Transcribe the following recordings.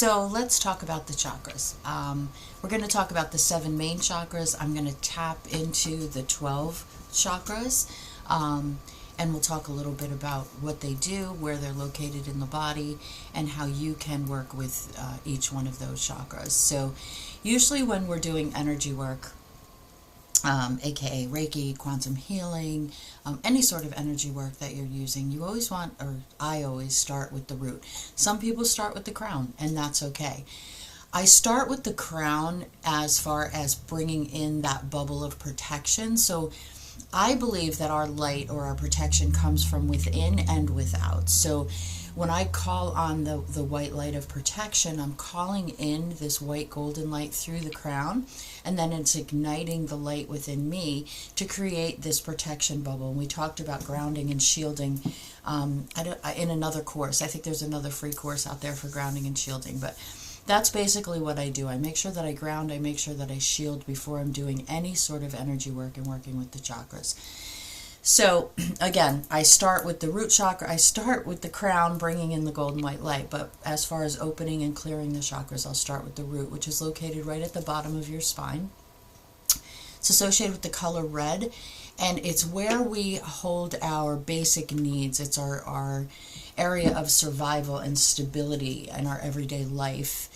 So let's talk about the chakras. We're going to talk about the 7 main chakras. I'm going to tap into the 12 chakras. And we'll talk a little bit about what they do, where they're located in the body, and how you can work with each one of those chakras. So usually when we're doing energy work, aka Reiki, quantum healing, any sort of energy work that you're using, you always want, or I always start with the root. Some people start with the crown, and that's okay. I start with the crown as far as bringing in that bubble of protection. So I believe that our light or our protection comes from within and without. So when I call on the white light of protection, I'm calling in this white golden light through the crown, and then it's igniting the light within me to create this protection bubble. And we talked about grounding and shielding in another course. I think there's another free course out there for grounding and shielding, but that's basically what I do. I make sure that I ground, I make sure that I shield before I'm doing any sort of energy work and working with the chakras. So again, I start with the root chakra, I start with the crown, bringing in the golden white light, but as far as opening and clearing the chakras, I'll start with the root, which is located right at the bottom of your spine. It's associated with the color red, and it's where we hold our basic needs. It's our area of survival and stability in our everyday life.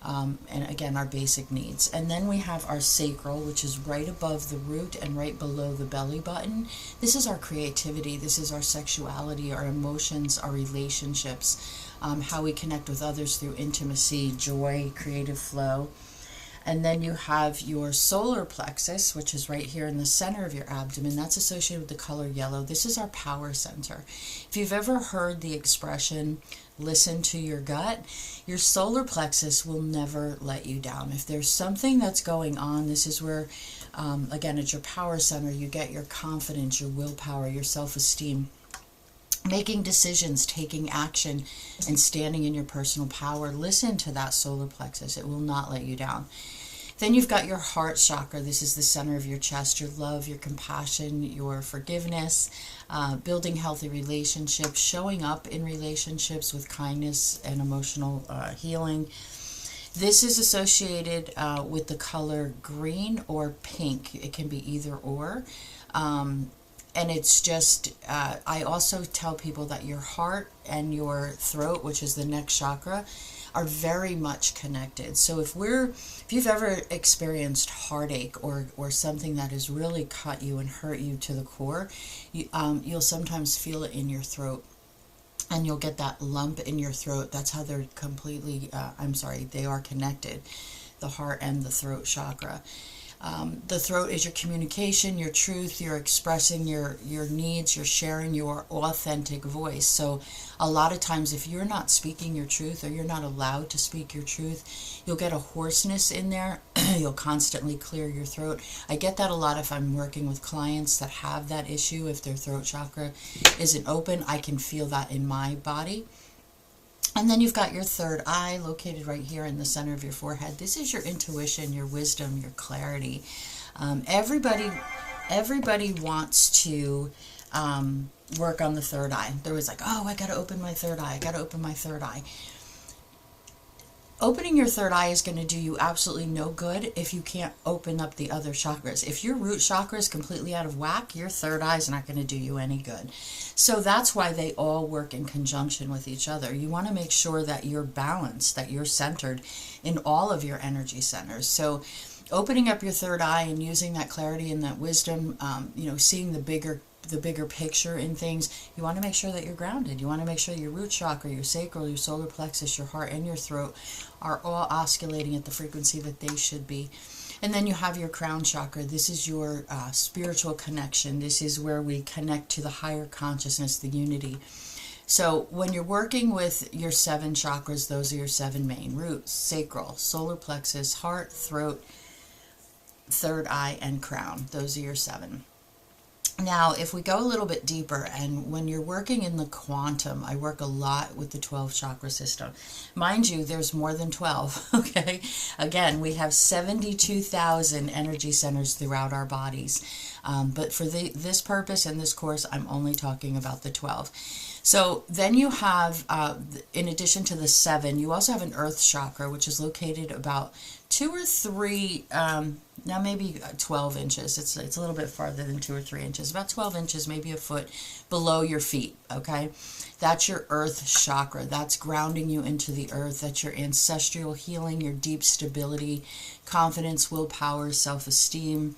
And again, our basic needs. And then we have our sacral, which is right above the root and right below the belly button. This is our creativity, this is our sexuality, our emotions, our relationships, how we connect with others through intimacy, joy, creative flow. And then you have your solar plexus, which is right here in the center of your abdomen. That's associated with the color yellow. This is our power center. If you've ever heard the expression, listen to your gut, your solar plexus will never let you down. If there's something that's going on, this is where, again, it's your power center. You get your confidence, your willpower, your self-esteem. Making decisions, taking action, and standing in your personal power. Listen to that solar plexus. It will not let you down. Then you've got your heart chakra. This is the center of your chest, your love, your compassion, your forgiveness, building healthy relationships, showing up in relationships with kindness and emotional healing. This is associated with the color green or pink. It can be either or. And it's just, I also tell people that your heart and your throat, which is the next chakra, are very much connected. So if you've ever experienced heartache or something that has really cut you and hurt you to the core, you'll sometimes feel it in your throat. And you'll get that lump in your throat. That's how they're completely, they are connected, the heart and the throat chakra. The throat is your communication, your truth, you're expressing your needs, you're sharing your authentic voice. So a lot of times if you're not speaking your truth or you're not allowed to speak your truth, you'll get a hoarseness in there. You'll constantly clear your throat. I get that a lot if I'm working with clients that have that issue. If their throat chakra isn't open, I can feel that in my body. And then you've got your third eye located right here in the center of your forehead. This is your intuition, your wisdom, your clarity. Everybody wants to work on the third eye. They're always like, oh, I got to open my third eye. I got to open my third eye. Opening your third eye is going to do you absolutely no good if you can't open up the other chakras. If your root chakra is completely out of whack, your third eye is not going to do you any good. So that's why they all work in conjunction with each other. You want to make sure that you're balanced, that you're centered in all of your energy centers. So opening up your third eye and using that clarity and that wisdom, seeing the bigger picture in things, you want to make sure that you're grounded. You want to make sure your root chakra, your sacral, your solar plexus, your heart, and your throat are all oscillating at the frequency that they should be. And then you have your crown chakra. This is your spiritual connection. This is where we connect to the higher consciousness, the unity. So when you're working with your 7 chakras, those are your 7 main: root, sacral, solar plexus, heart, throat, third eye, and crown. Those are your 7. Now, if we go a little bit deeper, and when you're working in the quantum, I work a lot with the 12 chakra system. Mind you, there's more than 12, okay? Again, we have 72,000 energy centers throughout our bodies. But for this purpose and this course, I'm only talking about the 12. So then you have, in addition to the 7, you also have an earth chakra, which is located about 2 or 3, now maybe 12 inches. It's a little bit farther than 2 or 3 inches, about 12 inches, maybe a foot below your feet, okay? That's your earth chakra. That's grounding you into the earth. That's your ancestral healing, your deep stability, confidence, willpower, self-esteem.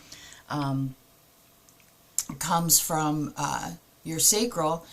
Comes from your sacral.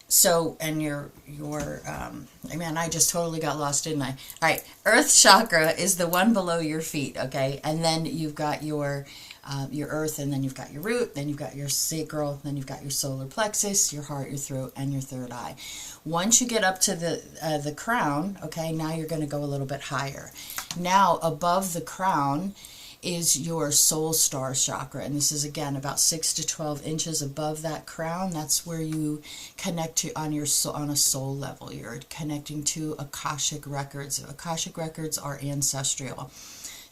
So, and man, I just totally got lost, didn't I? All right, earth chakra is the one below your feet, okay? And then you've got your earth, and then you've got your root, then you've got your sacral, then you've got your solar plexus, your heart, your throat, and your third eye. Once you get up to the crown, okay, now you're going to go a little bit higher. Now, above the crown is your soul star chakra, and this is again about 6 to 12 inches above that crown. That's where you connect to on a soul level. You're connecting to Akashic records. Akashic records are ancestral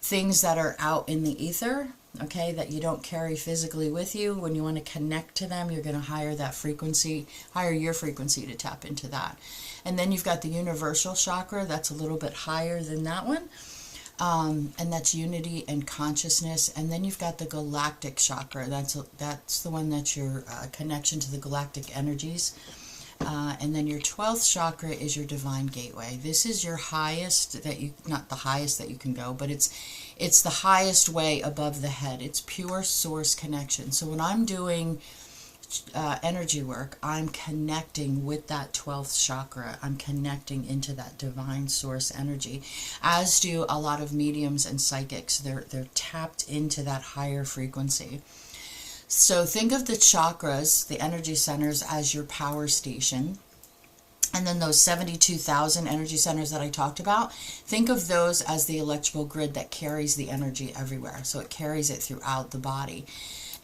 things that are out in the ether, okay, that you don't carry physically with you. When you want to connect to them, you're going to higher your frequency to tap into that. And then you've got the universal chakra. That's a little bit higher than that one. And that's unity and consciousness. And then you've got the galactic chakra. That's the one that's your connection to the galactic energies. And then your 12th chakra is your divine gateway. This is your highest not the highest that you can go, but it's the highest way above the head. It's pure source connection. So when I'm doing energy work, I'm connecting with that 12th chakra. I'm connecting into that divine source energy, as do a lot of mediums and psychics. They're tapped into that higher frequency. So think of the chakras, the energy centers, as your power station. And then those 72,000 energy centers that I talked about, think of those as the electrical grid that carries the energy everywhere. So it carries it throughout the body.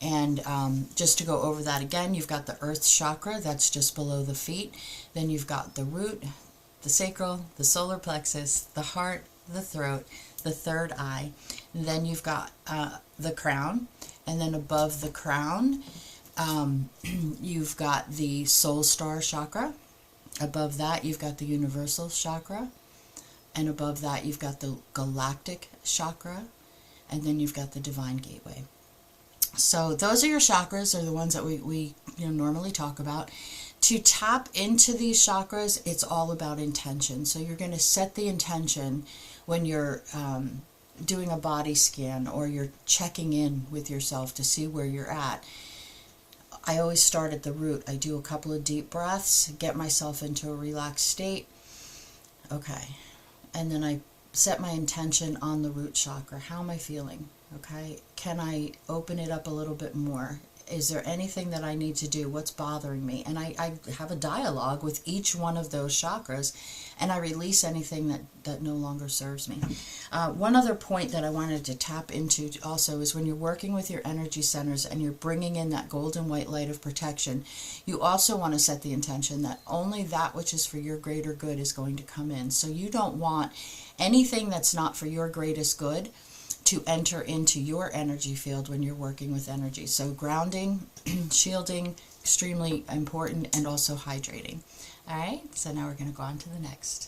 And just to go over that again, you've got the earth chakra, that's just below the feet. Then you've got the root, the sacral, the solar plexus, the heart, the throat, the third eye. And then you've got the crown. And then above the crown, you've got the soul star chakra. Above that, you've got the universal chakra. And above that, you've got the galactic chakra. And then you've got the divine gateway. So those are your chakras, are the ones that we normally talk about. To tap into these chakras, it's all about intention. So you're going to set the intention when you're doing a body scan, or you're checking in with yourself to see where you're at. I always start at the root. I do a couple of deep breaths, get myself into a relaxed state. Okay. And then I set my intention on the root chakra. How am I feeling? Okay. Can I open it up a little bit more? Is there anything that I need to do? What's bothering me? And I have a dialogue with each one of those chakras, and I release anything that no longer serves me. One other point that I wanted to tap into also is when you're working with your energy centers and you're bringing in that golden white light of protection, you also want to set the intention that only that which is for your greater good is going to come in. So you don't want anything that's not for your greatest good to enter into your energy field when you're working with energy. So grounding, shielding, extremely important, and also hydrating. All right, so now we're going to go on to the next.